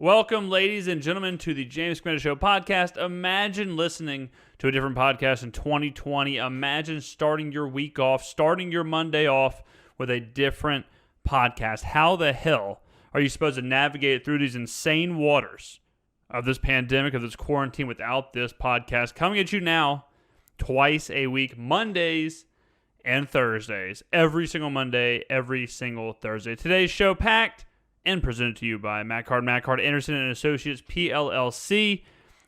Welcome, ladies and gentlemen, to the James Skrmetta Show podcast. Imagine listening to a different podcast in 2020. Imagine starting your week off, starting your Monday off with a different podcast. How the hell are you supposed to navigate through these insane waters of this pandemic, of this quarantine, without this podcast? Coming at you now twice a week, Mondays and Thursdays. Every single Monday, every single Thursday. Today's show packed and presented to you by Matt Card, Anderson and Associates, PLLC.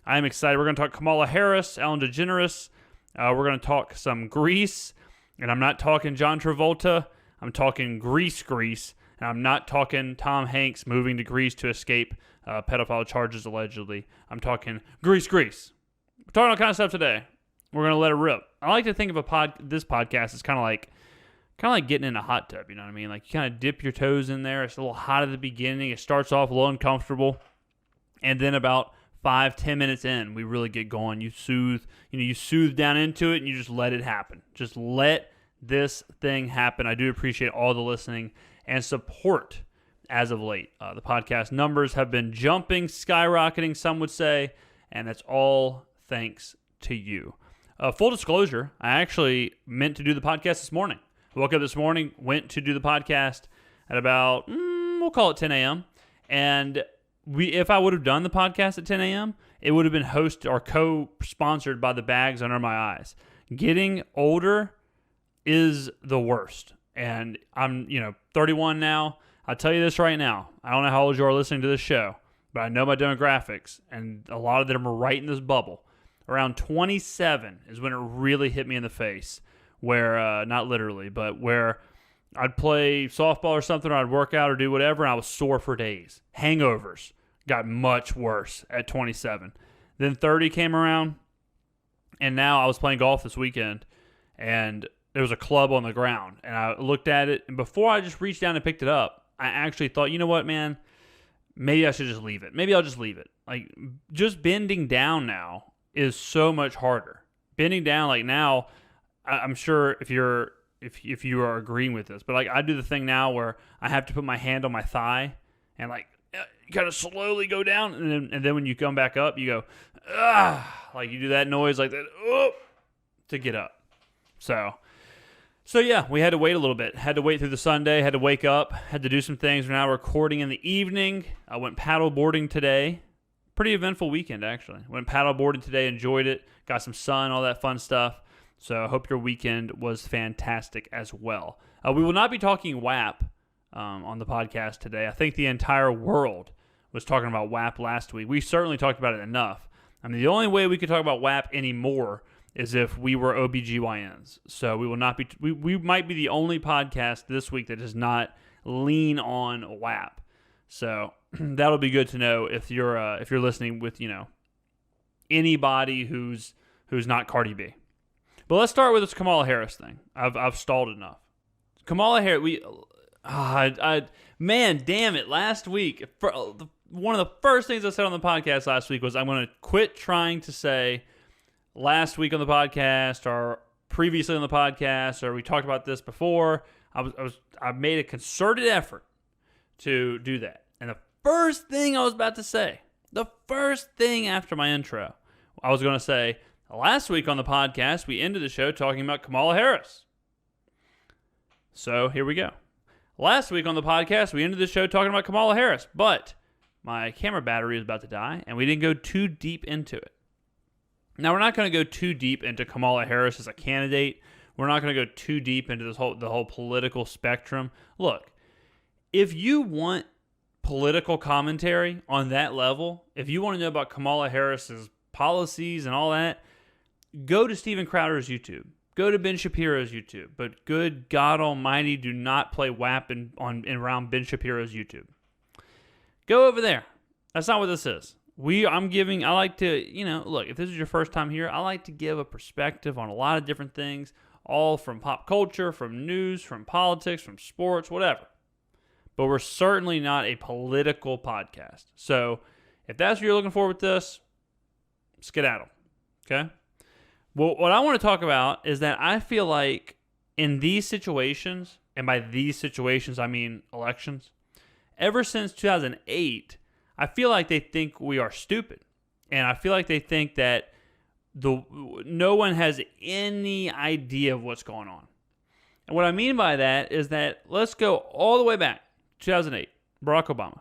I'm excited. We're going to talk Kamala Harris, Ellen DeGeneres. We're going to talk some Grease, and I'm not talking John Travolta. I'm talking Grease, and I'm not talking Tom Hanks moving to Greece to escape pedophile charges, allegedly. I'm talking Grease. We're talking all kind of stuff today. We're going to let it rip. I like to think of this podcast as kind of like getting in a hot tub, you know what I mean? Like, you kind of dip your toes in there. It's a little hot at the beginning. It starts off a little uncomfortable. And then about 5-10 minutes in, we really get going. You soothe down into it, and you just let it happen. Just let this thing happen. I do appreciate all the listening and support as of late. The podcast numbers have been jumping, skyrocketing, some would say, and that's all thanks to you. Full disclosure, I actually meant to do the podcast this morning. I woke up this morning, went to do the podcast at about, we'll call it 10 a.m. And if I would have done the podcast at 10 a.m., it would have been hosted or co-sponsored by the bags under my eyes. Getting older is the worst. And I'm, 31 now. I'll tell you this right now. I don't know how old you are listening to this show, but I know my demographics, and a lot of them are right in this bubble. Around 27 is when it really hit me in the face. Where, not literally, but where I'd play softball or something, or I'd work out or do whatever, and I was sore for days. Hangovers got much worse at 27. Then 30 came around, and now I was playing golf this weekend, and there was a club on the ground, and I looked at it, and before I just reached down and picked it up, I actually thought, you know what, man, maybe I should just leave it. Maybe I'll just leave it. Like, just bending down now is so much harder. Bending down, like now, I'm sure if you are agreeing with this, but like I do the thing now where I have to put my hand on my thigh and like kind of slowly go down, and then when you come back up, you go like you do that noise like that to get up. So yeah, we had to wait a little bit. Had to wait through the Sunday. Had to wake up. Had to do some things. We're now recording in the evening. I went paddle boarding today. Pretty eventful weekend actually. Went paddle boarding today. Enjoyed it. Got some sun. All that fun stuff. So I hope your weekend was fantastic as well. We will not be talking WAP on the podcast today. I think the entire world was talking about WAP last week. We certainly talked about it enough. I mean, the only way we could talk about WAP anymore is if we were OBGYNs. So we will not be. We might be the only podcast this week that does not lean on WAP. So that'll be good to know if you're listening with anybody who's not Cardi B. But let's start with this Kamala Harris thing. I've stalled enough. Kamala Harris, man, damn it! Last week, one of the first things I said on the podcast last week was I'm going to quit trying to say last week on the podcast or previously on the podcast or we talked about this before. I made a concerted effort to do that, and the first thing I was about to say, the first thing after my intro, I was going to say. Last week on the podcast, we ended the show talking about Kamala Harris. So here we go. Last week on the podcast, we ended the show talking about Kamala Harris, but my camera battery is about to die, and we didn't go too deep into it. Now, we're not going to go too deep into Kamala Harris as a candidate. We're not going to go too deep into the whole political spectrum. Look, if you want political commentary on that level, if you want to know about Kamala Harris's policies and all that, go to Steven Crowder's YouTube. Go to Ben Shapiro's YouTube. But good God Almighty, do not play WAP around Ben Shapiro's YouTube. Go over there. That's not what this is. I like to, look, if this is your first time here, I like to give a perspective on a lot of different things, all from pop culture, from news, from politics, from sports, whatever. But we're certainly not a political podcast. So if that's what you're looking for with this, skedaddle. Okay? Well, what I want to talk about is that I feel like in these situations, and by these situations I mean elections, ever since 2008, I feel like they think we are stupid. And I feel like they think that no one has any idea of what's going on. And what I mean by that is that let's go all the way back, 2008, Barack Obama.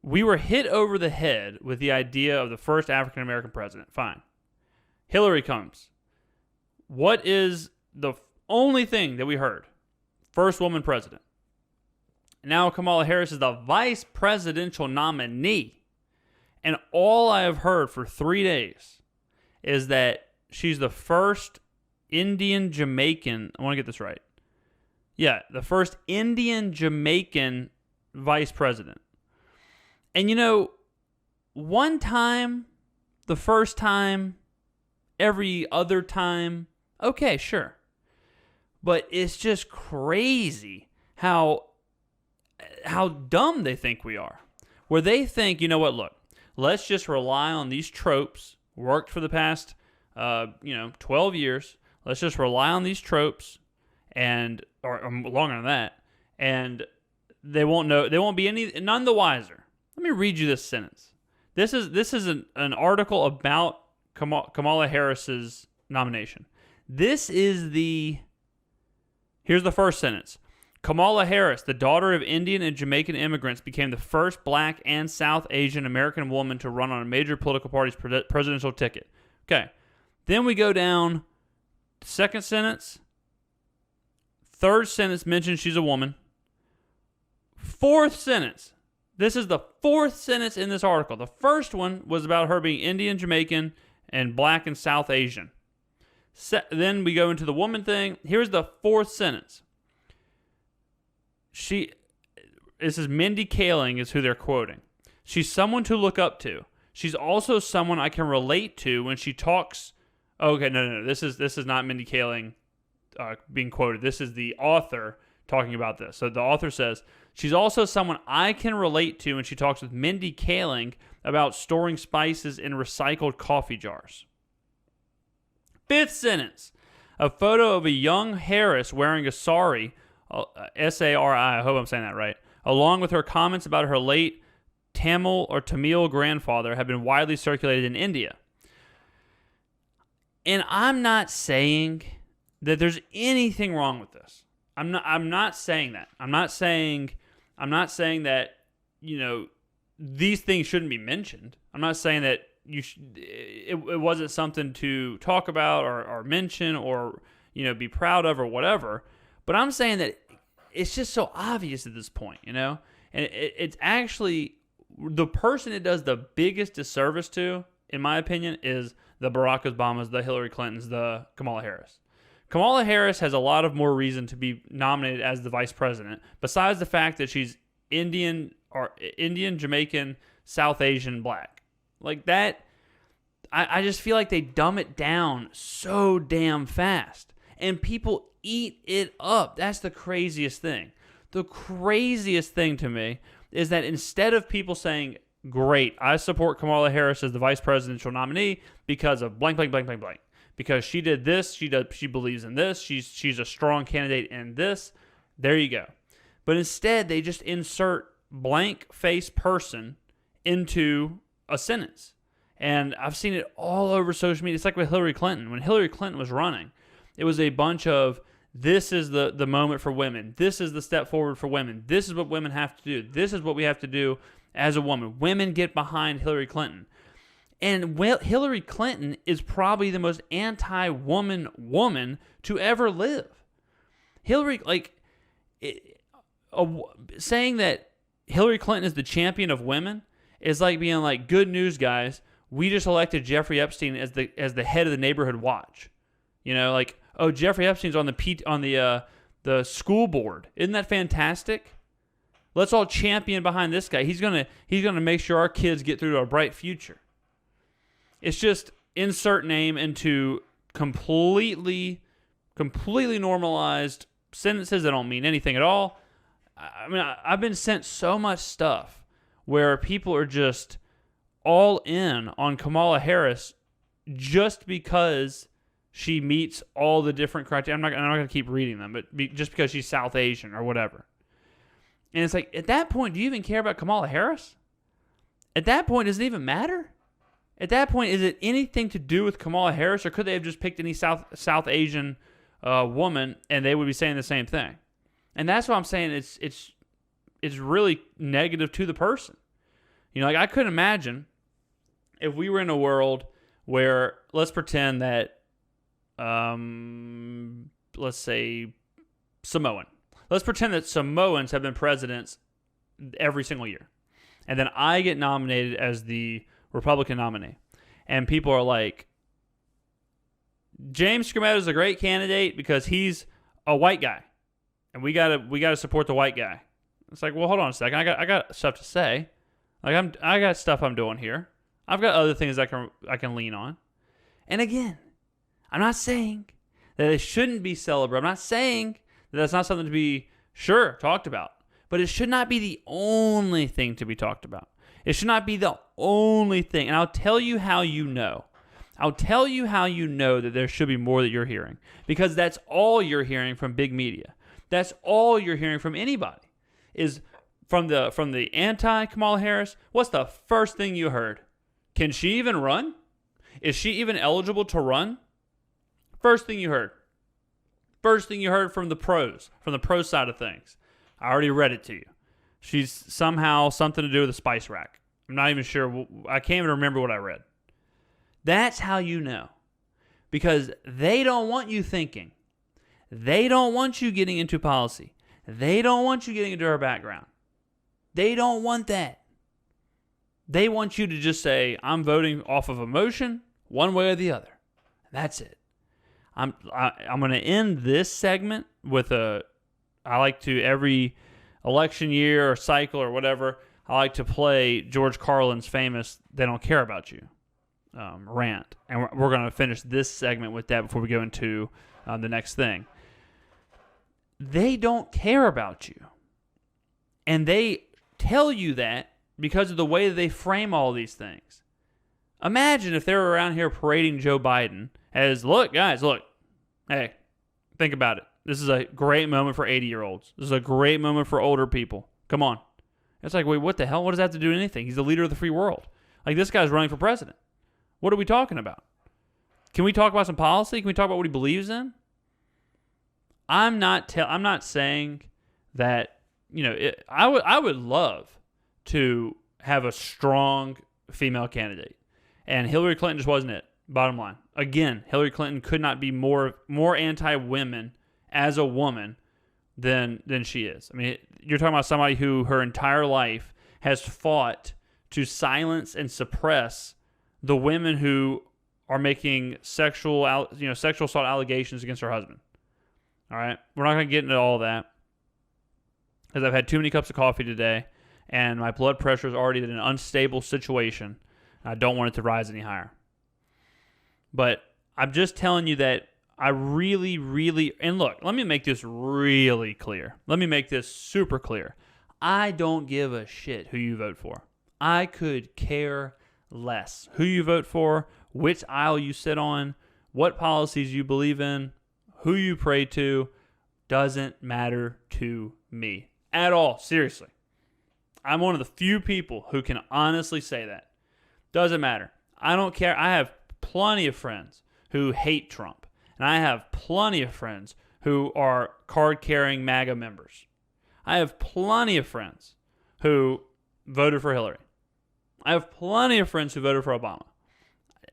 We were hit over the head with the idea of the first African-American president. Fine. Hillary comes. What is the only thing that we heard? First woman president. Now Kamala Harris is the vice presidential nominee. And all I have heard for 3 days is that she's the first Indian Jamaican. I want to get this right. Yeah, the first Indian Jamaican vice president. And one time, the first time, every other time, okay, sure. But it's just crazy how dumb they think we are. Where they think, you know what, look, let's just rely on these tropes, worked for the past 12 years. Let's just rely on these tropes or longer than that, and they won't be none the wiser. Let me read you this sentence. This is an article about Kamala Harris's nomination. Here's the first sentence. Kamala Harris, the daughter of Indian and Jamaican immigrants, became the first black and South Asian American woman to run on a major political party's presidential ticket. Okay. Then we go down, second sentence. Third sentence mentions she's a woman. Fourth sentence. This is the fourth sentence in this article. The first one was about her being Indian, Jamaican, and black and South Asian. Then we go into the woman thing. Here's the fourth sentence. This is Mindy Kaling is who they're quoting. She's someone to look up to. She's also someone I can relate to when she talks. Okay, no. This is not Mindy Kaling being quoted. This is the author talking about this. So the author says, she's also someone I can relate to when she talks with Mindy Kaling about storing spices in recycled coffee jars. Fifth sentence. A photo of a young Harris wearing a sari, S-A-R-I, I hope I'm saying that right, along with her comments about her late Tamil grandfather have been widely circulated in India. And I'm not saying that there's anything wrong with this. I'm not saying that. I'm not saying that, these things shouldn't be mentioned. I'm not saying that it wasn't something to talk about or mention or, be proud of or whatever. But I'm saying that it's just so obvious at this point, And it's actually the person it does the biggest disservice to, in my opinion, is the Barack Obamas, the Hillary Clintons, the Kamala Harris. Kamala Harris has a lot of more reason to be nominated as the vice president, besides the fact that she's Indian, Jamaican, South Asian, black. Like that, I just feel like they dumb it down so damn fast. And people eat it up. That's the craziest thing. The craziest thing to me is that instead of people saying, great, I support Kamala Harris as the vice presidential nominee because of blank, blank, blank, blank, blank. Because she did this, she believes in this, she's a strong candidate in this. There you go. But instead, they just insert blank face person into a sentence. And I've seen it all over social media. It's like with Hillary Clinton. When Hillary Clinton was running, it was a bunch of, this is the moment for women. This is the step forward for women. This is what women have to do. This is what we have to do as a woman. Women get behind Hillary Clinton. And Hillary Clinton is probably the most anti-woman woman to ever live. Hillary, saying that Hillary Clinton is the champion of women is like being like, good news, guys. We just elected Jeffrey Epstein as the head of the neighborhood watch. Jeffrey Epstein's on the school board. Isn't that fantastic? Let's all champion behind this guy. He's gonna make sure our kids get through to a bright future. It's just insert name into completely normalized sentences that don't mean anything at all. I mean, I've been sent so much stuff where people are just all in on Kamala Harris just because she meets all the different criteria. I'm not going to keep reading them, but just because she's South Asian or whatever. And it's like, at that point, do you even care about Kamala Harris? At that point, does it even matter? At that point, is it anything to do with Kamala Harris, or could they have just picked any South Asian woman and they would be saying the same thing? And that's what I'm saying. It's really negative to the person. You know, like I couldn't imagine if we were in a world where, let's pretend that, let's say Samoan. Let's pretend that Samoans have been presidents every single year. And then I get nominated as the Republican nominee. And people are like, James Skrmetta is a great candidate because he's a white guy. And we gotta support the white guy. It's like, well, hold on a second. I got stuff to say. Like I got stuff I'm doing here. I've got other things I can lean on. And again, I'm not saying that it shouldn't be celebrated. I'm not saying that that's not something to be talked about. But it should not be the only thing to be talked about. It should not be the only thing. And I'll tell you how you know. I'll tell you how you know that there should be more that you're hearing. Because that's all you're hearing from big media. That's all you're hearing from anybody. Is from the anti-Kamala Harris, what's the first thing you heard? Can she even run? Is she even eligible to run? First thing you heard. First thing you heard from the pros, from the pro side of things. I already read it to you. She's somehow something to do with a spice rack. I'm not even sure. I can't even remember what I read. That's how you know. Because they don't want you thinking. They don't want you getting into policy. They don't want you getting into her background. They don't want that. They want you to just say, I'm voting off of emotion, one way or the other. That's it. I'm going to end this segment with I like to, every election year or cycle or whatever, I like to play George Carlin's famous "They Don't Care About You" rant. And we're going to finish this segment with that before we go into the next thing. They don't care about you. And they tell you that because of the way that they frame all these things. Imagine if they were around here parading Joe Biden as, look, guys, look. Hey, think about it. This is a great moment for 80-year-olds. This is a great moment for older people. Come on. It's like, wait, what the hell? What does that have to do with anything? He's the leader of the free world. Like, this guy's running for president. What are we talking about? Can we talk about some policy? Can we talk about what he believes in? I'm not saying that, you know, I would love to have a strong female candidate. And Hillary Clinton just wasn't it. Bottom line. Again, Hillary Clinton could not be more anti-women as a woman than she is. I mean, you're talking about somebody who her entire life has fought to silence and suppress the women who are making sexual assault allegations against her husband. All right? We're not going to get into all that because I've had too many cups of coffee today and my blood pressure is already in an unstable situation. I don't want it to rise any higher. But I'm just telling you that I really, really, and look, let me make this really clear. Let me make this super clear. I don't give a shit who you vote for. I could care less who you vote for, which aisle you sit on, what policies you believe in, who you pray to, doesn't matter to me at all. Seriously. I'm one of the few people who can honestly say that. Doesn't matter. I don't care. I have plenty of friends who hate Trump. And I have plenty of friends who are card-carrying MAGA members. I have plenty of friends who voted for Hillary. I have plenty of friends who voted for Obama.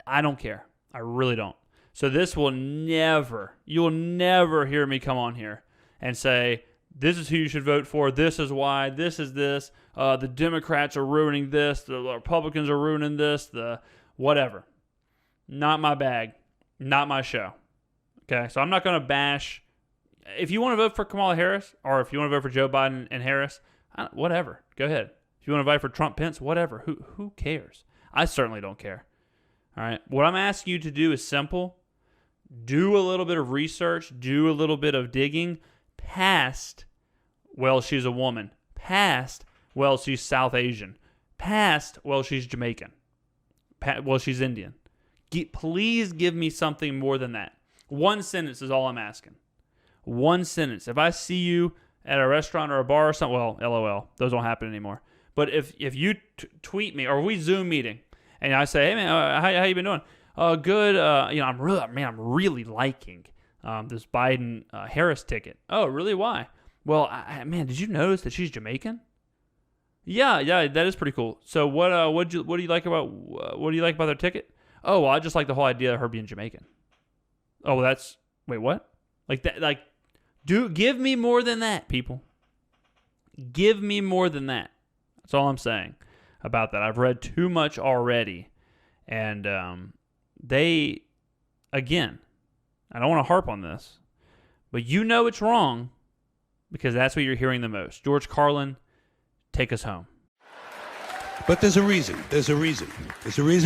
I don't care. I really don't. So this will never, you'll never hear me come on here and say, this is who you should vote for, this is why, this is this, the Democrats are ruining this, the Republicans are ruining this, the whatever. Not my bag. Not my show. Okay, so I'm not going to bash. If you want to vote for Kamala Harris, or if you want to vote for Joe Biden and Harris, whatever. Go ahead. If you want to vote for Trump, Pence, whatever. Who cares? I certainly don't care. All right. What I'm asking you to do is simple. Do a little bit of research. Do a little bit of digging past, well, she's a woman. Past, well, she's South Asian. Past, well, she's Jamaican. Well, she's Indian. Please give me something more than that. One sentence is all I'm asking. One sentence. If I see you at a restaurant or a bar or something, well, LOL, those don't happen anymore. But if you tweet me or we Zoom meeting and I say, hey man, how you been doing? Good. I'm really liking this Biden Harris ticket. Oh, really? Why? Well, man, did you notice that she's Jamaican? Yeah, that is pretty cool. So what do you like about their ticket? Oh, well, I just like the whole idea of her being Jamaican. Oh, wait, what? Like that? Like, give me more than that, people. Give me more than that. That's all I'm saying about that. I've read too much already, and again, I don't want to harp on this, but you know it's wrong because that's what you're hearing the most. George Carlin, take us home. But there's a reason. There's a reason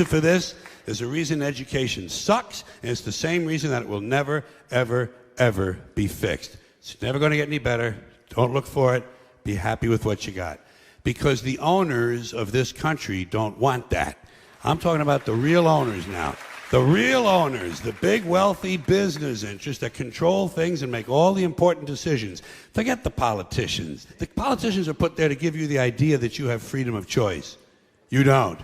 for this. There's a reason education sucks, and it's the same reason that it will never, ever, ever be fixed. It's never going to get any better. Don't look for it. Be happy with what you got. Because the owners of this country don't want that. I'm talking about the real owners now. The real owners, the big wealthy business interests that control things and make all the important decisions. Forget the politicians. The politicians are put there to give you the idea that you have freedom of choice. You don't.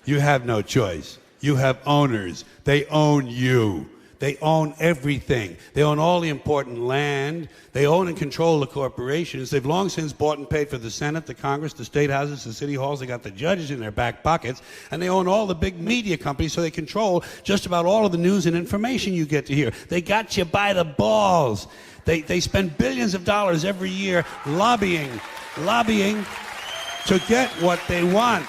You have no choice. You have owners. They own you. They own everything. They own all the important land. They own and control the corporations. They've long since bought and paid for the Senate, the Congress, the state houses, the city halls. They got the judges in their back pockets. And they own all the big media companies, so they control just about all of the news and information you get to hear. They got you by the balls. They spend billions of dollars every year lobbying to get what they want.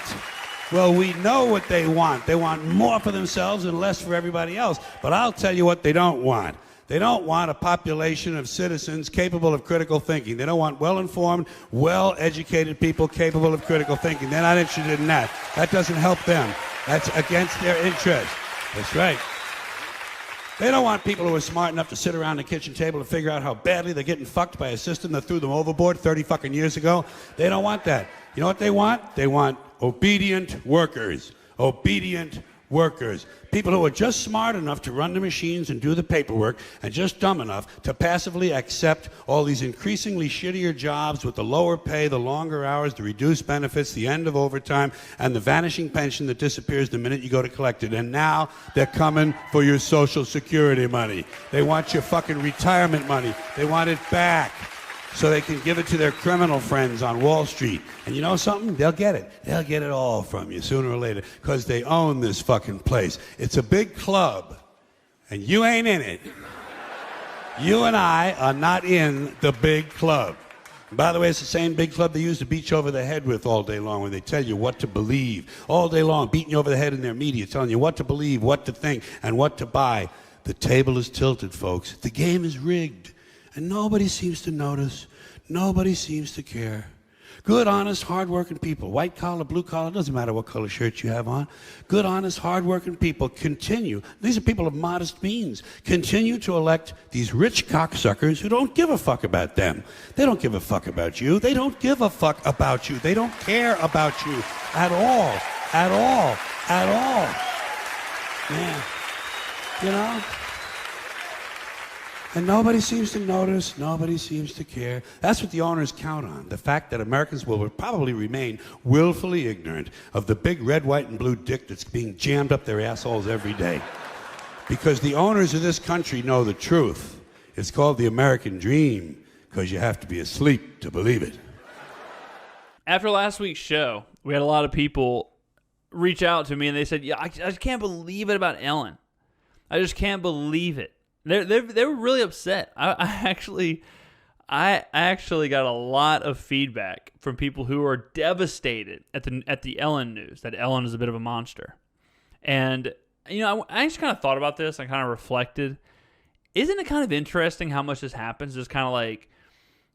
Well, we know what they want. They want more for themselves and less for everybody else. But I'll tell you what they don't want. They don't want a population of citizens capable of critical thinking. They don't want well-informed, well-educated people capable of critical thinking. They're not interested in that. That doesn't help them. That's against their interest. That's right. They don't want people who are smart enough to sit around the kitchen table and figure out how badly they're getting fucked by a system that threw them overboard 30 fucking years ago. They don't want that. You know what they want? They want obedient workers. Obedient workers. People who are just smart enough to run the machines and do the paperwork and just dumb enough to passively accept all these increasingly shittier jobs with the lower pay, the longer hours, the reduced benefits, the end of overtime, and the vanishing pension that disappears the minute you go to collect it. And now they're coming for your Social Security money. They want your fucking retirement money. They want it back so they can give it to their criminal friends on Wall Street. And you know something? They'll get it. They'll get it all from you sooner or later because they own this fucking place. It's a big club, and you ain't in it. You and I are not in the big club. And by the way, it's the same big club they use to beat you over the head with all day long when they tell you what to believe. All day long, beating you over the head in their media, telling you what to believe, what to think, and what to buy. The table is tilted, folks. The game is rigged. And nobody seems to notice. Nobody seems to care. Good, honest, hard-working people, white collar, blue collar, doesn't matter what color shirt you have on. Good, honest, hard-working people continue. These are people of modest means. Continue to elect these rich cocksuckers who don't give a fuck about them. They don't give a fuck about you. They don't give a fuck about you. They don't care about you at all. At all. At all. Yeah. You know? And nobody seems to notice, nobody seems to care. That's what the owners count on, the fact that Americans will probably remain willfully ignorant of the big red, white, and blue dick that's being jammed up their assholes every day. Because the owners of this country know the truth. It's called the American dream, because you have to be asleep to believe it. After last week's show, we had a lot of people reach out to me, and they said, "Yeah, I just can't believe it about Ellen. I just can't believe it." They were really upset. I actually got a lot of feedback from people who are devastated at the Ellen news, that Ellen is a bit of a monster. And you know, I just kind of thought about this. I kind of reflected. Isn't it kind of interesting how much this happens? Just kind of like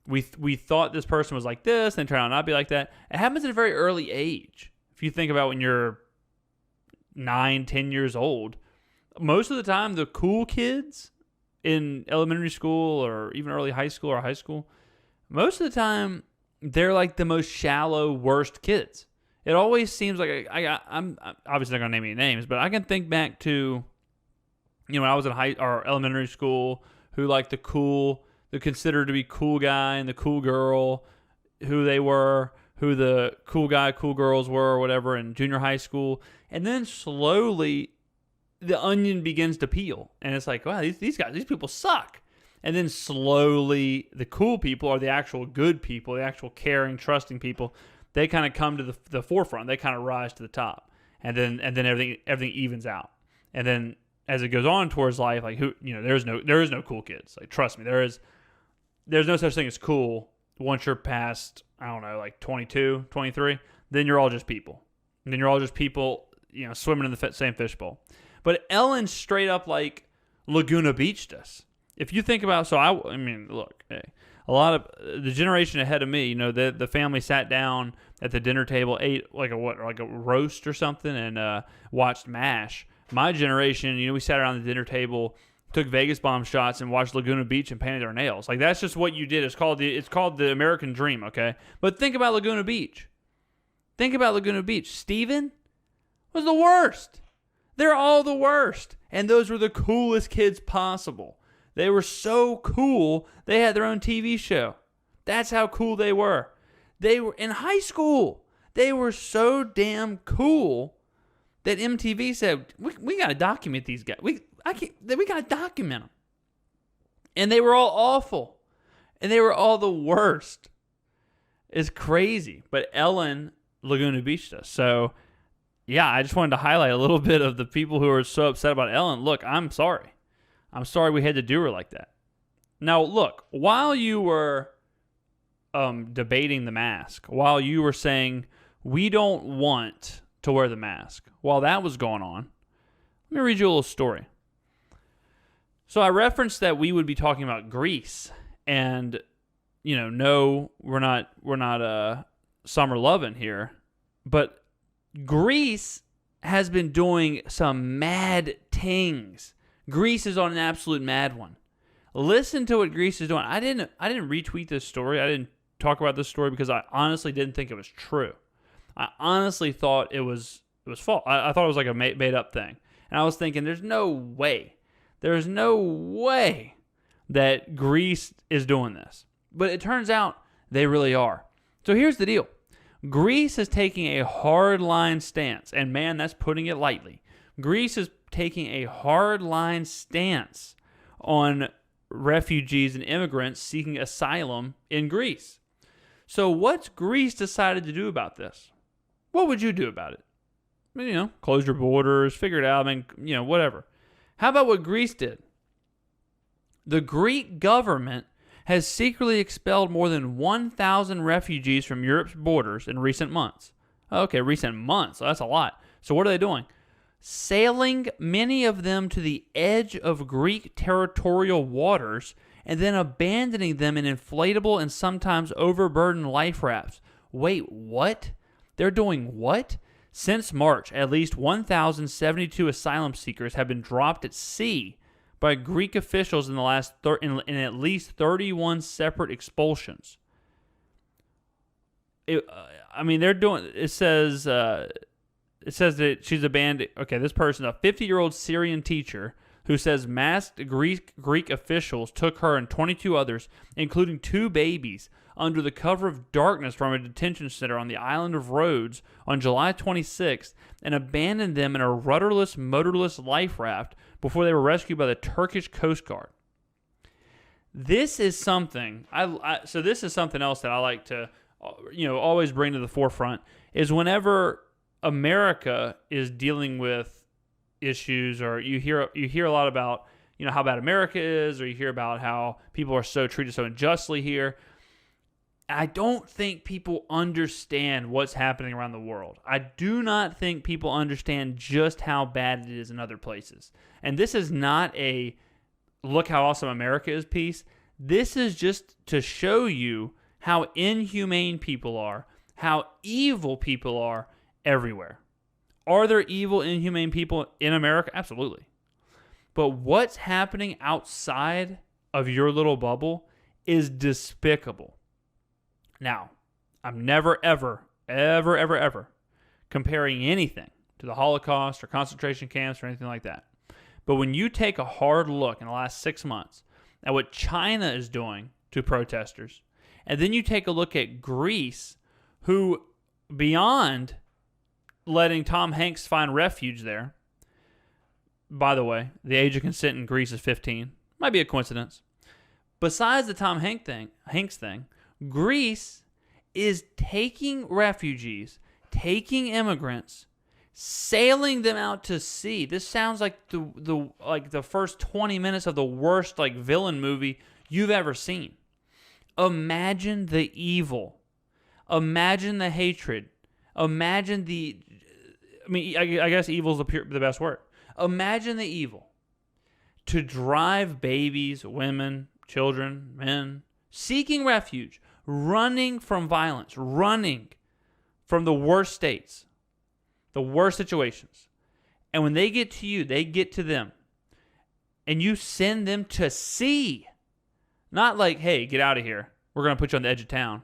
we thought this person was like this, and they turn out not to be like that. It happens at a very early age. If you think about when you're 9, 10 years old, most of the time the cool kids in elementary school or even early high school or high school, most of the time they're like the most shallow, worst kids. It always seems like I'm obviously not gonna name any names, but I can think back to, you know, when I was in high or elementary school, who like the considered to be cool guy and the cool girl, who they were, who the cool guy, cool girls were or whatever in junior high school. And then slowly the onion begins to peel. And it's like, wow, these people suck. And then slowly the cool people are the actual good people, the actual caring, trusting people. They kind of come to the forefront. They kind of rise to the top. And then everything evens out. And then as it goes on towards life, like there is no cool kids. Like, trust me, there's no such thing as cool once you're past, I don't know, like 22, 23, then you're all just people. And then you're all just people, swimming in the same fishbowl. But Ellen straight up like Laguna Beached us. If you think about, I mean, look, hey, a lot of the generation ahead of me, the family sat down at the dinner table, ate like a roast or something, and watched MASH. My generation, we sat around the dinner table, took Vegas bomb shots, and watched Laguna Beach and painted our nails. Like, that's just what you did. It's called the American dream, okay? But think about Laguna Beach. Steven was the worst. They're all the worst. And those were the coolest kids possible. They were so cool, they had their own TV show. That's how cool they were. They were in high school. They were so damn cool that MTV said, we got to document these guys. We got to document them. And they were all awful. And they were all the worst. It's crazy. But Ellen Laguna Beached us. So, yeah, I just wanted to highlight a little bit of the people who are so upset about Ellen. Look, I'm sorry. I'm sorry we had to do her like that. Now, look, while you were debating the mask, while you were saying we don't want to wear the mask, while that was going on, let me read you a little story. So I referenced that we would be talking about Greece, and no, we're not summer loving here, but Greece has been doing some mad things. Greece is on an absolute mad one. Listen to what Greece is doing. I didn't retweet this story. I didn't talk about this story because I honestly didn't think it was true. I honestly thought it was false. I thought it was like a made up thing, and I was thinking, there's no way that Greece is doing this. But it turns out they really are. So here's the deal. Greece is taking a hardline stance, and man, that's putting it lightly. Greece is taking a hardline stance on refugees and immigrants seeking asylum in Greece. So what's Greece decided to do about this? What would you do about it? Close your borders, figure it out, whatever. How about what Greece did? The Greek government has secretly expelled more than 1,000 refugees from Europe's borders in recent months. Okay, recent months. That's a lot. So what are they doing? Sailing many of them to the edge of Greek territorial waters and then abandoning them in inflatable and sometimes overburdened life rafts. Wait, what? They're doing what? Since March, at least 1,072 asylum seekers have been dropped at sea by Greek officials in in at least 31 separate expulsions. They're doing. It says that she's abandoned. Okay, this person, a 50-year-old Syrian teacher who says masked Greek officials took her and 22 others, including 2 babies, under the cover of darkness from a detention center on the island of Rhodes on July 26th and abandoned them in a rudderless, motorless life raft before they were rescued by the Turkish Coast Guard. This is something, so this is something else that I like to, always bring to the forefront, is whenever America is dealing with issues, or you hear a lot about, how bad America is, or you hear about how people are so treated so unjustly here. I don't think people understand what's happening around the world. I do not think people understand just how bad it is in other places. And this is not a look how awesome America is piece. This is just to show you how inhumane people are, how evil people are everywhere. Are there evil, inhumane people in America? Absolutely. But what's happening outside of your little bubble is despicable. Now, I'm never, ever, ever, ever, ever comparing anything to the Holocaust or concentration camps or anything like that. But when you take a hard look in the last 6 months at what China is doing to protesters, and then you take a look at Greece, who, beyond letting Tom Hanks find refuge there, by the way, the age of consent in Greece is 15. Might be a coincidence. Besides the Tom Hanks thing, Greece is taking refugees, taking immigrants, sailing them out to sea. This sounds like the first 20 minutes of the worst villain movie you've ever seen. Imagine the evil. Imagine the hatred. Imagine I guess evil is the best word. Imagine the evil. To drive babies, women, children, men, seeking refuge, running from violence, running from the worst states, the worst situations. And when they get to you, they get to them. And you send them to sea. Not like, hey, get out of here. We're going to put you on the edge of town.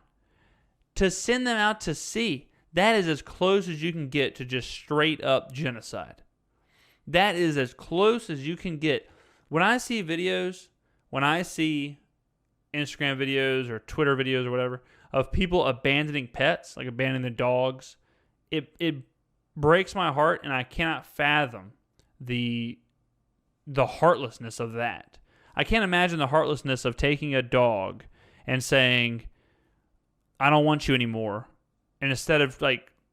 To send them out to sea, that is as close as you can get to just straight up genocide. That is as close as you can get. When I see videos, when I see Instagram videos or Twitter videos or whatever of people abandoning pets, like abandoning their dogs, it breaks my heart, and I cannot fathom the heartlessness of that. I can't imagine the heartlessness of taking a dog and saying, I don't want you anymore. And instead of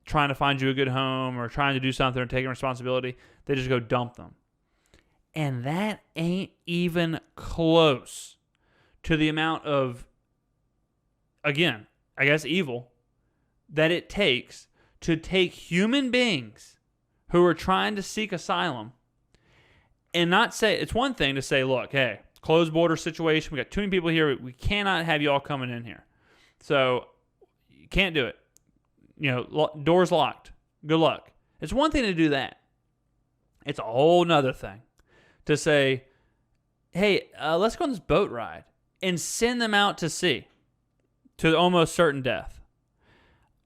trying to find you a good home or trying to do something or taking responsibility, they just go dump them. And that ain't even close to the amount of, again, I guess evil that it takes to take human beings who are trying to seek asylum and not say, it's one thing to say, look, hey, closed border situation, we got too many people here, we cannot have you all coming in here. So, you can't do it. Doors locked. Good luck. It's one thing to do that. It's a whole nother thing to say, hey, let's go on this boat ride and send them out to sea to almost certain death.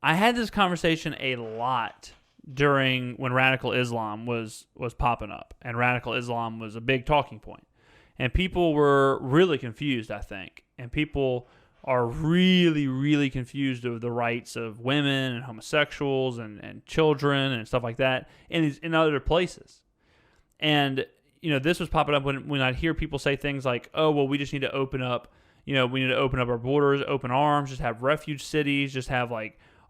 I had this conversation a lot during when radical Islam was popping up, and radical Islam was a big talking point. And people were really confused, I think. And people are really, really confused of the rights of women and homosexuals and children and stuff like that in other places. And, this was popping up when I'd hear people say things like, oh, well, we just need to open up, we need to open up our borders, open arms, just have refuge cities, just have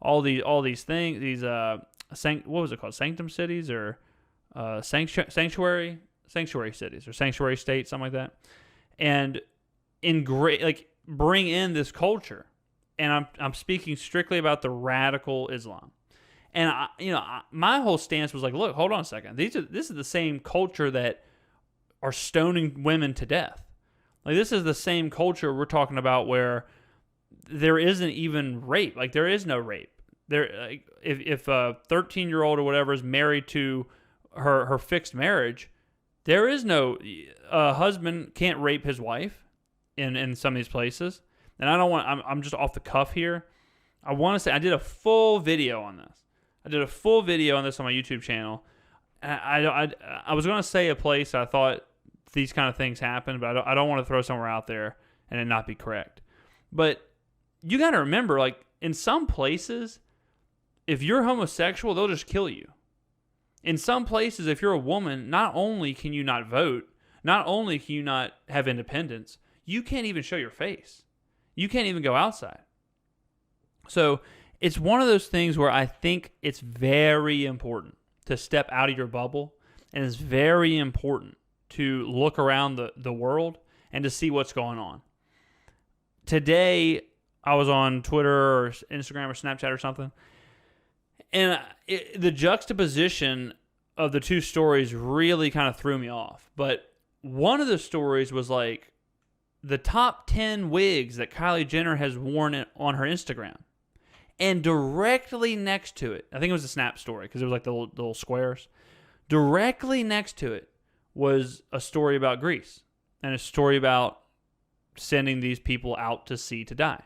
all these things, what was it called? Sanctum cities or sanctuary cities or sanctuary states, something like that. And bring in this culture. And I'm speaking strictly about the radical Islam. And my whole stance was look, hold on a second. This is the same culture that are stoning women to death. This is the same culture we're talking about where there isn't even rape. There is no rape. There, if a 13-year-old or whatever is married to her fixed marriage, there is no husband can't rape his wife in some of these places. And I'm just off the cuff here. I want to say I did a full video on this. on my YouTube channel. I was going to say a place I thought these kind of things happen, but I don't want to throw somewhere out there and it not be correct. But you got to remember, in some places, if you're homosexual, they'll just kill you. In some places, if you're a woman, not only can you not vote, not only can you not have independence, you can't even show your face. You can't even go outside. So it's one of those things where I think it's very important to step out of your bubble, and it's very important to look around the world and to see what's going on. Today, I was on Twitter or Instagram or Snapchat or something, and the juxtaposition of the two stories really kind of threw me off. But one of the stories was the top 10 wigs that Kylie Jenner has worn on her Instagram. And directly next to it, I think it was a Snap story because it was the little squares. Directly next to it was a story about Greece and a story about sending these people out to sea to die.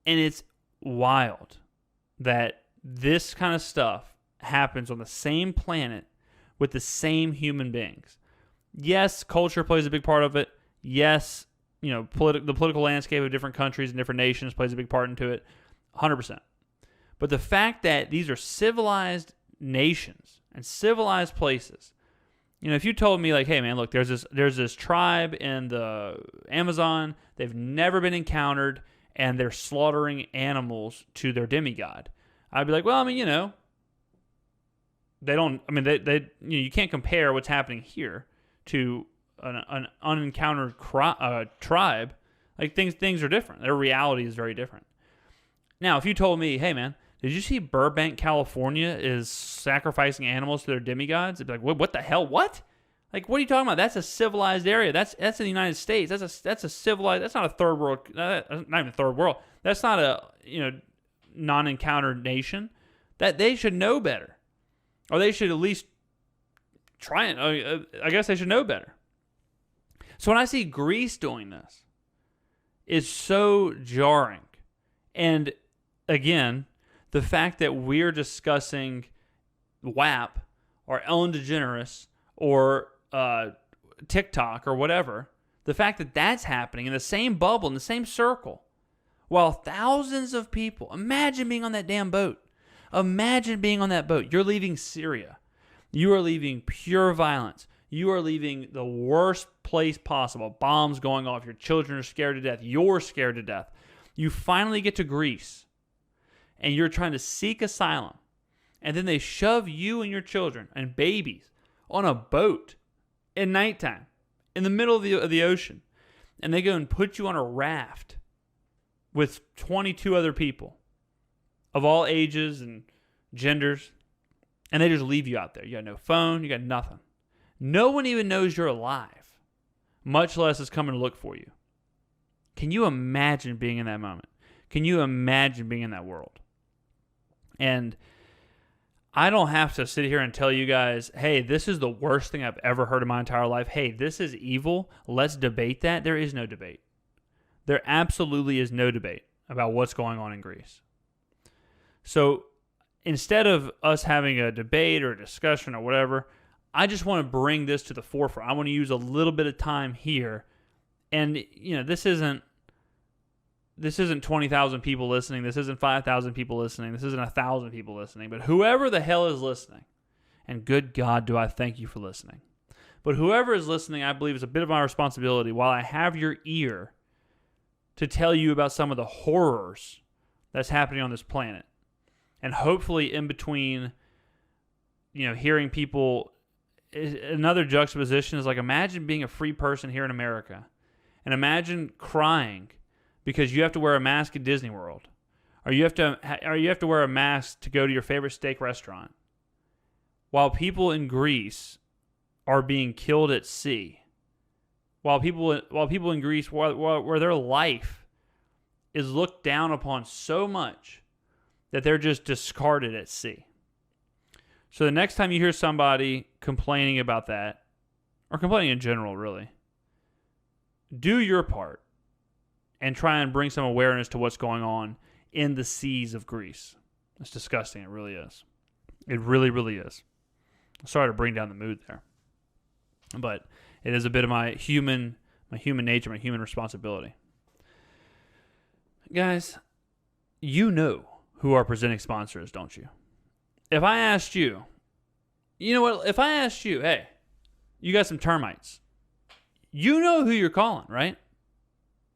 And it's wild that this kind of stuff happens on the same planet with the same human beings. Yes, culture plays a big part of it. Yes, the political landscape of different countries and different nations plays a big part into it. 100%. But the fact that these are civilized nations and civilized places, if you told me like, hey man, look, there's this tribe in the Amazon, they've never been encountered, and they're slaughtering animals to their demigod, I'd be like, well, they don't. You can't compare what's happening here to an unencountered tribe. Like things are different. Their reality is very different. Now, if you told me, hey man, did you see Burbank, California is sacrificing animals to their demigods? I'd be like, what the hell? What? Like, what are you talking about? That's a civilized area. That's in the United States. That's a civilized. That's not a third world. Not even third world. That's not a non-encountered nation. That they should know better, or they should at least try it. I guess they should know better. So when I see Greece doing this, it's so jarring. And again, the fact that we're discussing WAP or Ellen DeGeneres or TikTok or whatever, the fact that that's happening in the same bubble, in the same circle, while thousands of people, imagine being on that damn boat. Imagine being on that boat. You're leaving Syria. You are leaving pure violence. You are leaving the worst place possible. Bombs going off. Your children are scared to death. You're scared to death. You finally get to Greece, and you're trying to seek asylum. And then they shove you and your children and babies on a boat at nighttime in the middle of the ocean. And they go and put you on a raft with 22 other people of all ages and genders. And they just leave you out there. You got no phone. You got nothing. No one even knows you're alive, much less is coming to look for you. Can you imagine being in that moment? Can you imagine being in that world? And I don't have to sit here and tell you guys, hey, this is the worst thing I've ever heard in my entire life. Hey, this is evil. Let's debate that. There is no debate. There absolutely is no debate about what's going on in Greece. So instead of us having a debate or a discussion or whatever, I just want to bring this to the forefront. I want to use a little bit of time here. And, this isn't 20,000 people listening. This isn't 5,000 people listening. This isn't 1,000 people listening. But whoever the hell is listening, and good God, do I thank you for listening. But whoever is listening, I believe it's a bit of my responsibility while I have your ear to tell you about some of the horrors that's happening on this planet. And hopefully in between, hearing people, another juxtaposition is like, imagine being a free person here in America. And imagine crying because you have to wear a mask at Disney World, or you have to wear a mask to go to your favorite steak restaurant, while people in Greece are being killed at sea. While people in Greece, where their life is looked down upon so much that they're just discarded at sea. So the next time you hear somebody complaining about that, or complaining in general, really, do your part and try and bring some awareness to what's going on in the seas of Greece. It's disgusting. It really is. It really, really is. Sorry to bring down the mood there, but it is a bit of my human nature, my human responsibility. Guys, you know who our presenting sponsor is, don't you? If I asked you, if I asked you, hey, you got some termites, you know who you're calling, right?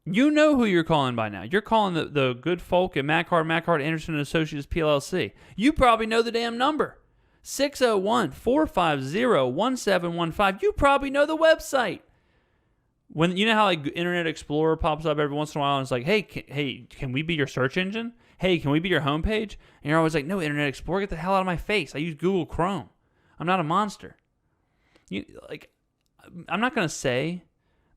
You know who you're calling by now. You're calling the good folk at Mackhart, Anderson & Associates, PLLC. You probably know the damn number. 601-450-1715. You probably know the website. When you know how like Internet Explorer pops up every once in a while and it's like, hey, can we be your search engine? Hey, can we be your homepage? And you're always like, no, Internet Explorer, get the hell out of my face. I use Google Chrome. I'm not a monster. I'm not going to say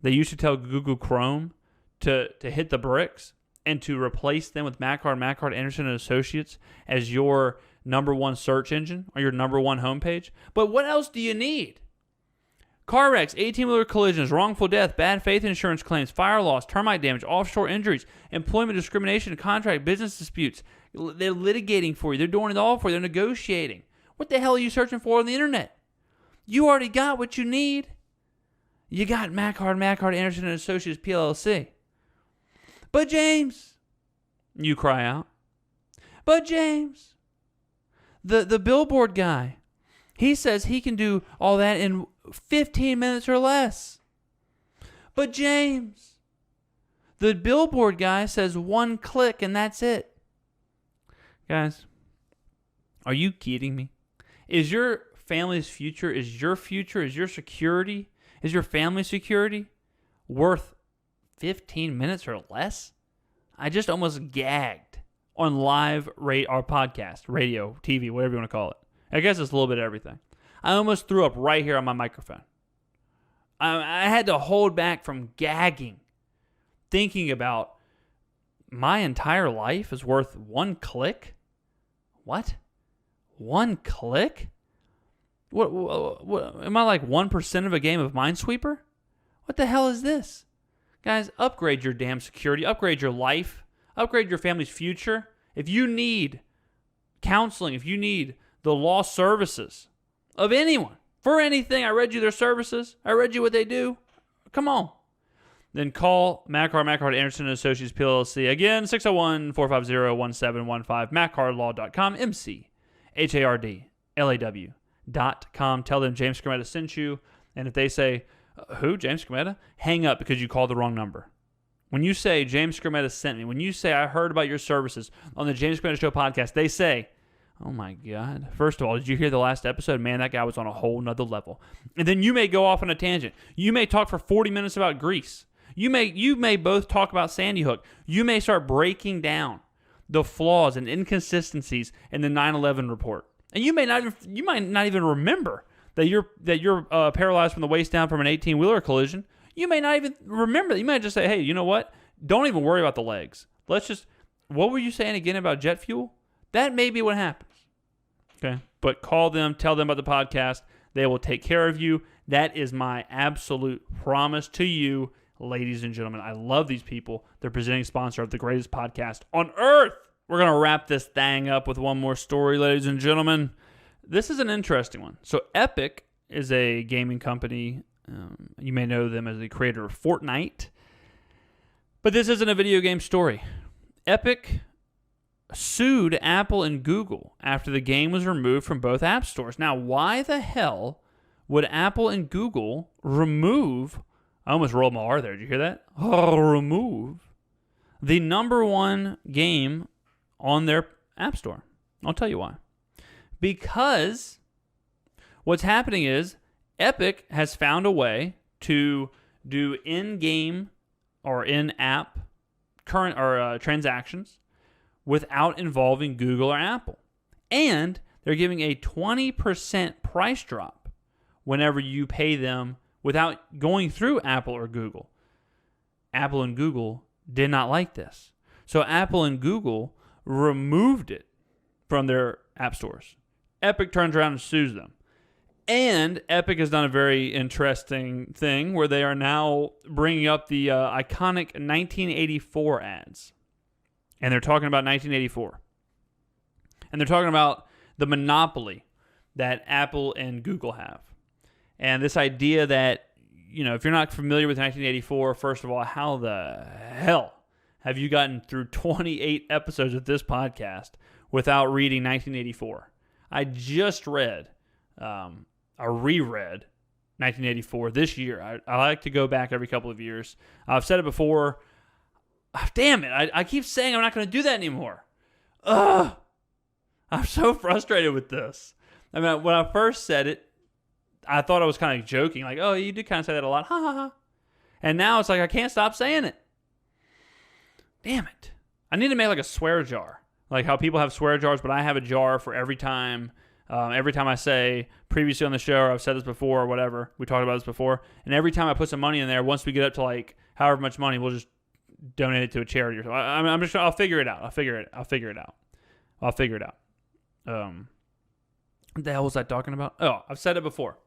that you should tell Google Chrome to hit the bricks and to replace them with Mackhart, Anderson & Associates as your number one search engine or your number one homepage. But what else do you need? Car wrecks, 18-wheeler collisions, wrongful death, bad faith insurance claims, fire loss, termite damage, offshore injuries, employment discrimination, contract, business disputes. They're litigating for you. They're doing it all for you. They're negotiating. What the hell are you searching for on the internet? You already got what you need. You got Mackhart, Anderson & Associates, PLLC. But James, you cry out, But James, the billboard guy, he says he can do all that in 15 minutes or less. But James, the billboard guy says 1 click and that's it. Guys, are you kidding me? Is your family's future, is your security, is your family's security worth 15 minutes or less? I just almost gagged on live our podcast, radio, TV, whatever you want to call it. I guess it's a little bit of everything. I almost threw up right here on my microphone. I had to hold back from gagging, thinking about my entire life is worth 1 click. What? 1 click? What am I like 1% of a game of Minesweeper? What the hell is this? Guys, upgrade your damn security, upgrade your life, upgrade your family's future. If you need counseling, if you need the law services of anyone, for anything, I read you their services, I read you what they do, come on. Then call Macard Anderson & Associates, PLLC. Again, 601-450-1715, MacHardLaw.com, MCHARDLAW.com. Tell them James Skrmetta sent you. And if they say, who, James Skrmetta? Hang up because you called the wrong number. When you say James Skrmetta sent me, when you say I heard about your services on the James Skrmetta Show podcast, they say, oh my God. First of all, did you hear the last episode? Man, that guy was on a whole nother level. And then you may go off on a tangent. You may talk for 40 minutes about Greece. You may both talk about Sandy Hook. You may start breaking down the flaws and inconsistencies in the 9/11 report. And you might not even remember that you're paralyzed from the waist down from an 18-wheeler collision. You may not even remember that. You might just say, hey, you know what? Don't even worry about the legs. What were you saying again about jet fuel? That may be what happens. Okay? But call them, tell them about the podcast. They will take care of you. That is my absolute promise to you, ladies and gentlemen. I love these people. They're presenting sponsor of the greatest podcast on earth. We're going to wrap this thing up with one more story, ladies and gentlemen. This is an interesting one. So Epic is a gaming company. You may know them as the creator of Fortnite. But this isn't a video game story. Epic sued Apple and Google after the game was removed from both app stores. Now, why the hell would Apple and Google remove... I almost rolled my R there. Did you hear that? Remove the number one game on their app store. I'll tell you why. Because what's happening is Epic has found a way to do in-game or in-app current or transactions without involving Google or Apple. And they're giving a 20% price drop whenever you pay them without going through Apple or Google. Apple and Google did not like this. So Apple and Google removed it from their app stores. Epic turns around and sues them. And Epic has done a very interesting thing where they are now bringing up the iconic 1984 ads. And they're talking about 1984. And they're talking about the monopoly that Apple and Google have. And this idea that, if you're not familiar with 1984, first of all, how the hell have you gotten through 28 episodes of this podcast without reading 1984? I just read, reread 1984 this year. I like to go back every couple of years. I've said it before. Damn it. I keep saying I'm not going to do that anymore. Ugh. I'm so frustrated with this. I mean, when I first said it, I thought I was kind of joking. Like, oh, you do kind of say that a lot. Ha, ha, ha. And now it's like I can't stop saying it. Damn it. I need to make like a swear jar. Like how people have swear jars, but I have a jar for every time. Every time I say previously on the show, or I've said this before or whatever. We talked about this before. And every time I put some money in there, once we get up to like however much money, we'll just donate it to a charity or something. I'm just I'll figure it out. I'll figure it out. What the hell was I talking about? Oh, I've said it before.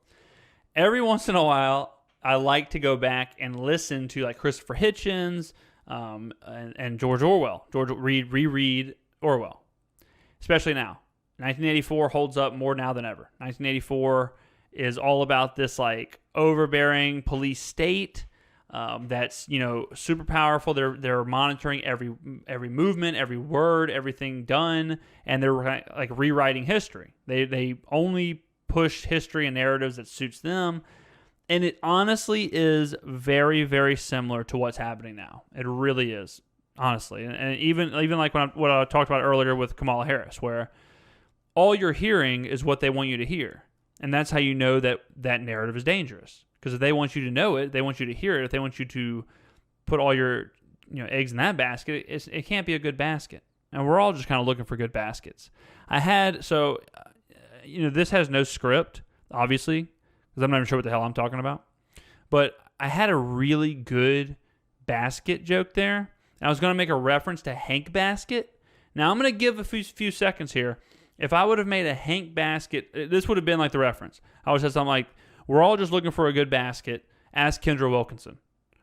Every once in a while, I like to go back and listen to like Christopher Hitchens and George Orwell. Reread Orwell, especially now. 1984 holds up more now than ever. 1984 is all about this like overbearing police state. that's super powerful. They're monitoring every movement, every word, everything done, and they're like rewriting history. They only push history and narratives that suits them, and it honestly is very, very similar to what's happening now. It really is, honestly, and even like what I talked about earlier with Kamala Harris, where all you're hearing is what they want you to hear, and that's how you know that narrative is dangerous. Because if they want you to know it, they want you to hear it. If they want you to put all your eggs in that basket, it can't be a good basket. And we're all just kind of looking for good baskets. This has no script, obviously, because I'm not even sure what the hell I'm talking about. But I had a really good basket joke there. And I was going to make a reference to Hank Basket. Now, I'm going to give a few seconds here. If I would have made a Hank Basket, this would have been like the reference. I would have said something like, we're all just looking for a good basket. Ask Kendra Wilkinson.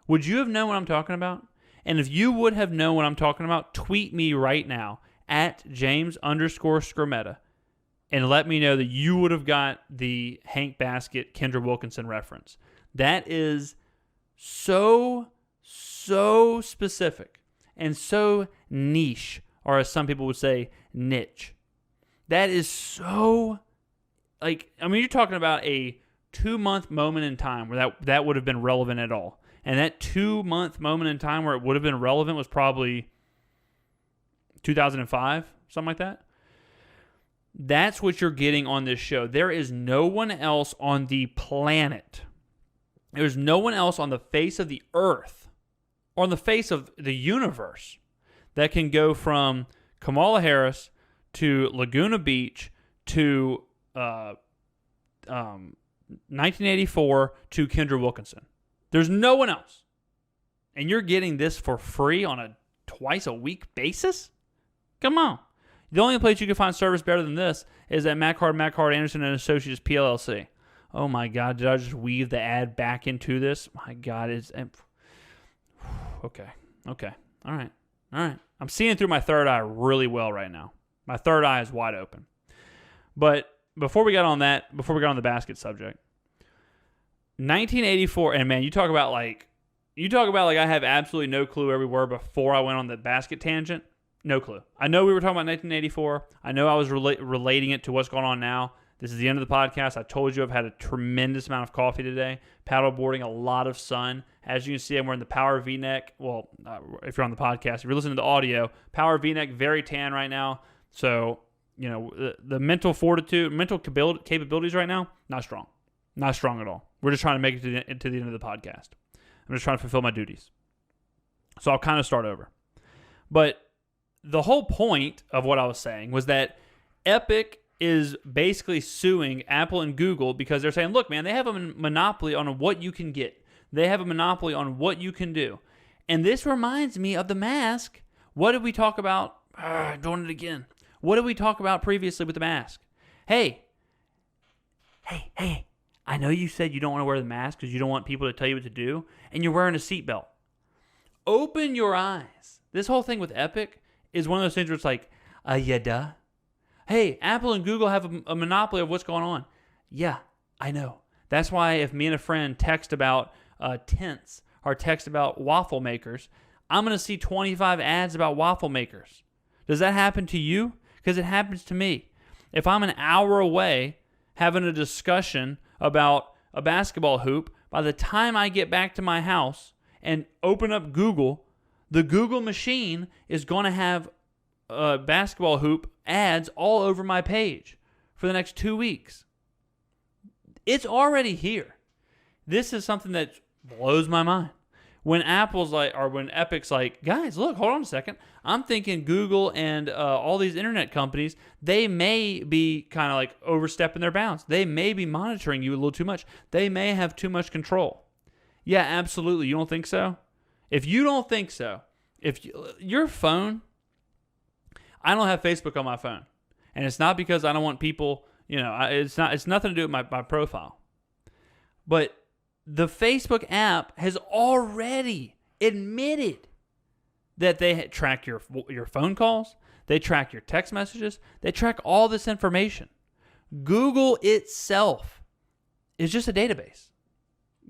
Would you have known what I'm talking about? And if you would have known what I'm talking about, tweet me right now at James_Skrmetta and let me know that you would have got the Hank Basket Kendra Wilkinson reference. That is so specific and so niche, or as some people would say, niche. That is so, you're talking about a 2-month moment in time where that would have been relevant at all. And that 2-month moment in time where it would have been relevant was probably 2005, something like that. That's what you're getting on this show. There is no one else on the planet. There's no one else on the face of the earth or on the face of the universe that can go from Kamala Harris to Laguna Beach to 1984 to Kendra Wilkinson. There's no one else. And you're getting this for free on a twice-a-week basis? Come on. The only place you can find service better than this is at Macard, Anderson & Associates, PLLC. Oh, my God. Did I just weave the ad back into this? My God. Okay. All right. I'm seeing through my third eye really well right now. My third eye is wide open. But before we got on the basket subject, 1984, and man, you talk about like I have absolutely no clue where we were before I went on the basket tangent. No clue. I know we were talking about 1984. I know I was relating it to what's going on now. This is the end of the podcast. I told you I've had a tremendous amount of coffee today, paddleboarding, a lot of sun. As you can see, I'm wearing the Power V-neck. Well, if you're on the podcast, if you're listening to the audio, Power V-neck, very tan right now. So, the mental fortitude, mental capabilities right now, not strong. Not strong at all. We're just trying to make it to the end of the podcast. I'm just trying to fulfill my duties. So I'll kind of start over. But the whole point of what I was saying was that Epic is basically suing Apple and Google because they're saying, look, man, they have a monopoly on what you can get. They have a monopoly on what you can do. And this reminds me of the mask. What did we talk about? Doing it again. What did we talk about previously with the mask? Hey, I know you said you don't want to wear the mask because you don't want people to tell you what to do, and you're wearing a seatbelt. Open your eyes. This whole thing with Epic is one of those things where it's like, yeah, duh. Hey, Apple and Google have a monopoly of what's going on. Yeah, I know. That's why if me and a friend text about tents or text about waffle makers, I'm going to see 25 ads about waffle makers. Does that happen to you? Because it happens to me. If I'm an hour away having a discussion about a basketball hoop, by the time I get back to my house and open up Google, the Google machine is going to have basketball hoop ads all over my page for the next 2 weeks. It's already here. This is something that blows my mind. When when Epic's like, guys, look, hold on a second. I'm thinking Google and all these internet companies, they may be kind of like overstepping their bounds. They may be monitoring you a little too much. They may have too much control. Yeah, absolutely. You don't think so? If you don't think so, your phone, I don't have Facebook on my phone. And it's not because I don't want people, it's nothing to do with my profile. But the Facebook app has already admitted that they track your phone calls, they track your text messages, they track all this information. Google itself is just a database.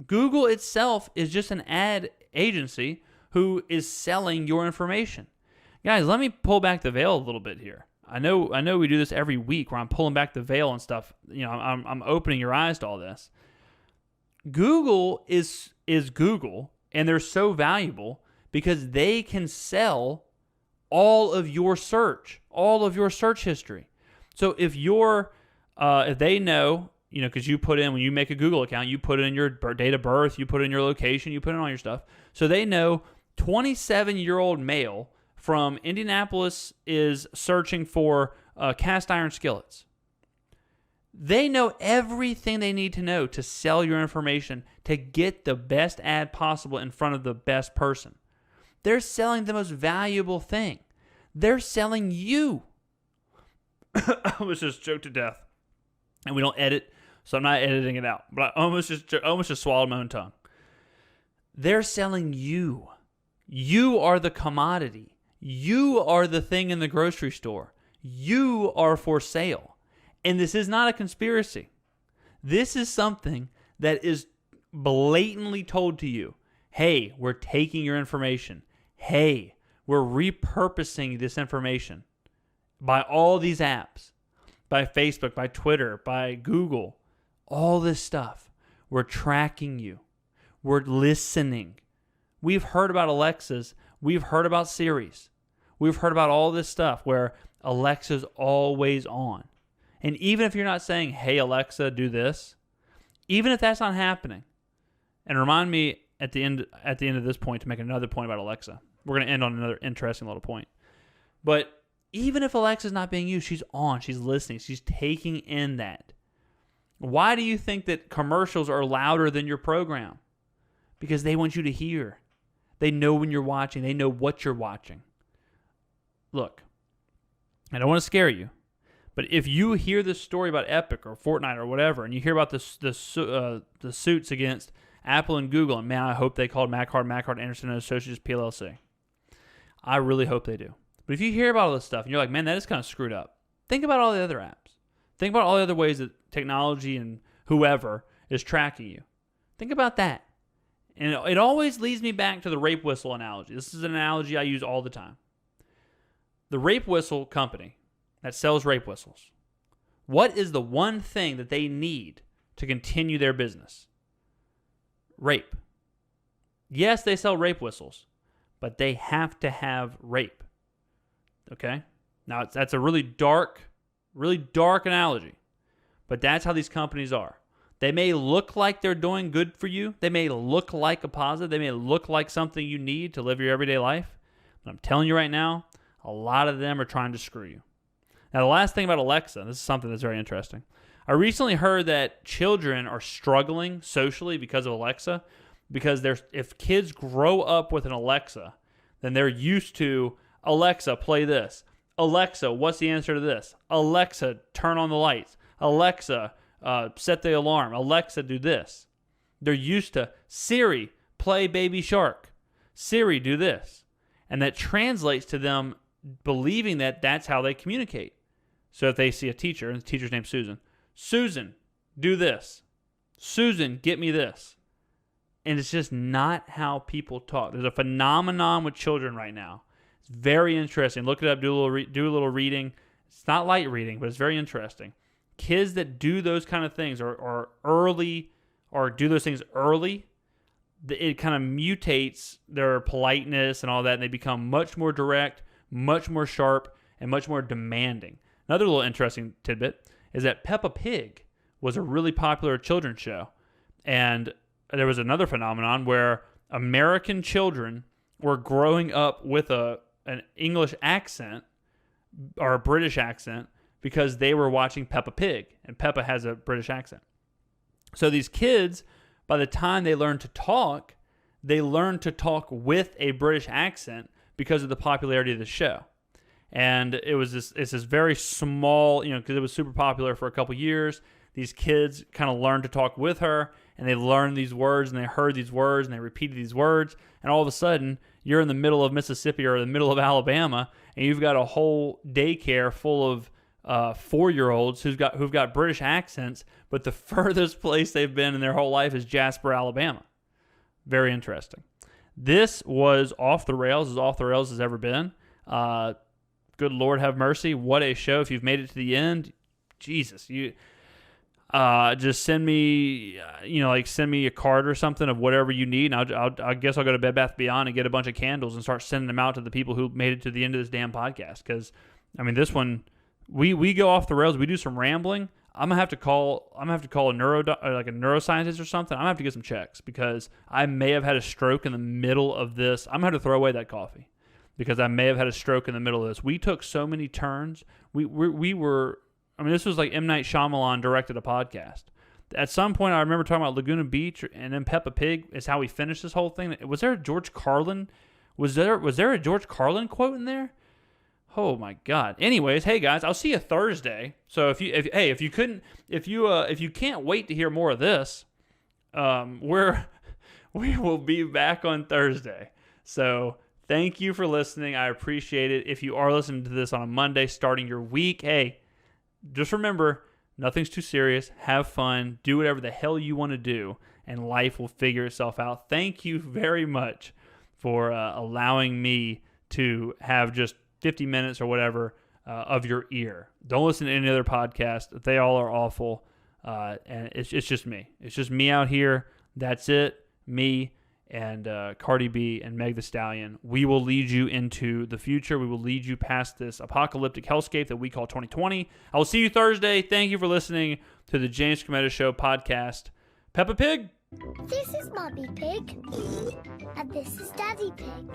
Google itself is just an ad agency who is selling your information. Guys, let me pull back the veil a little bit here. I know we do this every week where I'm pulling back the veil and stuff. I'm opening your eyes to all this. Google is Google, and they're so valuable because they can sell all of your search history. So if they know, because you put in, when you make a Google account, you put in your date of birth, you put in your location, you put in all your stuff. So they know 27-year-old male from Indianapolis is searching for cast iron skillets. They know everything they need to know to sell your information, to get the best ad possible in front of the best person. They're selling the most valuable thing. They're selling you. I almost just choked to death. And we don't edit, so I'm not editing it out. But I almost just swallowed my own tongue. They're selling you. You are the commodity. You are the thing in the grocery store. You are for sale. And this is not a conspiracy. This is something that is blatantly told to you. Hey, we're taking your information. Hey, we're repurposing this information by all these apps, by Facebook, by Twitter, by Google, all this stuff. We're tracking you. We're listening. We've heard about Alexas. We've heard about Siris. We've heard about all this stuff where Alexa's always on. And even if you're not saying, hey, Alexa, do this, even if that's not happening, and remind me at the end of this point to make another point about Alexa. We're going to end on another interesting little point. But even if Alexa's not being used, she's on, she's listening, she's taking in that. Why do you think that commercials are louder than your program? Because they want you to hear. They know when you're watching. They know what you're watching. Look, I don't want to scare you, but if you hear this story about Epic or Fortnite or whatever, and you hear about the suits against Apple and Google, and man, I hope they called Macard, Anderson & Associates PLLC. I really hope they do. But if you hear about all this stuff and you're like, man, that is kind of screwed up, think about all the other apps. Think about all the other ways that technology and whoever is tracking you. Think about that. And it always leads me back to the rape whistle analogy. This is an analogy I use all the time. The rape whistle company that sells rape whistles, what is the one thing that they need to continue their business? Rape. Yes, they sell rape whistles, but they have to have rape. Okay? Now, that's a really dark analogy, but that's how these companies are. They may look like they're doing good for you. They may look like a positive. They may look like something you need to live your everyday life. But I'm telling you right now, a lot of them are trying to screw you. Now, the last thing about Alexa, this is something that's very interesting. I recently heard that children are struggling socially because of Alexa, because if kids grow up with an Alexa, then they're used to, Alexa, play this. Alexa, what's the answer to this? Alexa, turn on the lights. Alexa, set the alarm. Alexa, do this. They're used to, Siri, play Baby Shark. Siri, do this. And that translates to them believing that that's how they communicate. So if they see a teacher, and the teacher's name's Susan, Susan, do this. Susan, get me this. And it's just not how people talk. There's a phenomenon with children right now. It's very interesting. Look it up, do a little reading. It's not light reading, but it's very interesting. Kids that do those kind of things or early, or do those things early, it kind of mutates their politeness and all that, and they become much more direct, much more sharp, and much more demanding. Another little interesting tidbit is that Peppa Pig was a really popular children's show. And there was another phenomenon where American children were growing up with an English accent or a British accent because they were watching Peppa Pig. And Peppa has a British accent. So these kids, by the time they learn to talk with a British accent because of the popularity of the show. And it's this very small, because it was super popular for a couple years. These kids kind of learned to talk with her, and they learned these words, and they heard these words, and they repeated these words. And all of a sudden, you're in the middle of Mississippi or the middle of Alabama, and you've got a whole daycare full of 4-year-olds who've got British accents, but the furthest place they've been in their whole life is Jasper, Alabama. Very interesting. This was off the rails, as off the rails as ever been. Good Lord have mercy. What a show. If you've made it to the end, Jesus, you just send me, send me a card or something of whatever you need. And I guess I'll go to Bed Bath & Beyond and get a bunch of candles and start sending them out to the people who made it to the end of this damn podcast. Because, this one, we go off the rails. We do some rambling. I'm gonna have to call a neuroscientist or something. I'm gonna have to get some checks because I may have had a stroke in the middle of this. I'm gonna have to throw away that coffee because I may have had a stroke in the middle of this. We took so many turns. We were. This was like M. Night Shyamalan directed a podcast. At some point, I remember talking about Laguna Beach and then Peppa Pig is how we finished this whole thing. Was there a George Carlin? Was there a George Carlin quote in there? Oh my God. Anyways, hey guys, I'll see you Thursday. So if you can't wait to hear more of this, we will be back on Thursday. So thank you for listening. I appreciate it. If you are listening to this on a Monday, starting your week, hey, just remember, nothing's too serious. Have fun. Do whatever the hell you want to do, and life will figure itself out. Thank you very much for allowing me to have just 50 minutes or whatever of your ear. Don't listen to any other podcast. They all are awful. And it's just me. It's just me out here. That's it. Me and Cardi B and Meg Thee Stallion. We will lead you into the future. We will lead you past this apocalyptic hellscape that we call 2020. I will see you Thursday. Thank you for listening to the James Skrmetta Show podcast. Peppa Pig. This is Mommy Pig. And this is Daddy Pig.